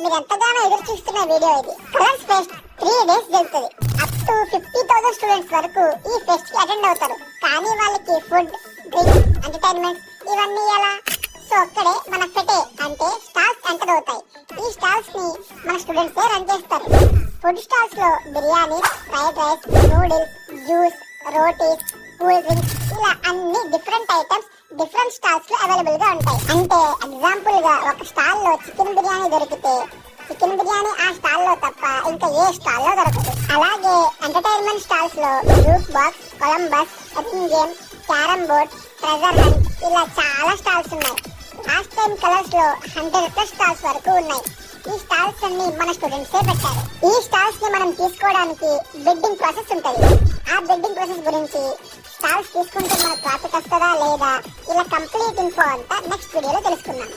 మీరు ఎంతగానో ఎదురు చూస్తున్న వీడియో ఇది. కలర్స్ ఫెస్ట్ 3 days జరుగుతుంది. అప్ టు 50,000 స్టూడెంట్స్ వరకు ఈ ఫెస్ట్ కి అటెండ్ అవుతారు. కానీ వాళ్ళకి ఫుడ్, డ్రింక్, ఎంటర్టైన్మెంట్ ఇవన్నీ ఎలా? సో అక్కడే మన ఫెటే అంటే స్టాల్స్ ఎంటర్ అవుతాయి. ఈ స్టాల్స్ ని మన స్టూడెంట్స్ రన్ చేస్తారు. ఫుడ్ స్టాల్స్ లో biryani, fried rice, noodles, juice, rotis, cool drinks ఇలా అన్ని డిఫరెంట్ ఐటమ్స్ డిఫరెంట్ స్టాల్స్ లో అవైలబుల్ గా ఉంటాయి. అంటే ఎగ్జాంపుల్ గా ఒక స్టాల్ లో చికెన్ బిర్యానీ దొరికితే చికెన్ బిర్యానీ ఆ స్టాల్ లో తప్ప ఇంకా ఏ స్టాల్ లో దొరకదు. అలాగే ఎంటర్టైన్మెంట్ స్టాల్స్ లో juice box, Columbus, ring game, carrom board, treasure hunt ఇలా చాలా స్టాల్స్ ఉన్నాయి. లాస్ట్ టైం కలర్స్ లో 100+ స్టాల్స్ వరకు ఉన్నాయి. ఈ స్టాల్స్ అన్ని మన స్టూడెంట్స్ పెట్టారు. ఈ స్టాల్స్ ని మనం తీసుకోవడానికి బిడ్డింగ్ ప్రాసెస్ ఉంటది. ఆ బిడ్డింగ్ ప్రాసెస్ గురించి స్టాల్స్ తీసుకుంటే మనకు ప్రాఫిట్ వస్తుందా లేదా ఇలా కంప్లీట్ ఇన్ఫో అంతా నెక్స్ట్ వీడియోలో తెలుసుకుందాం.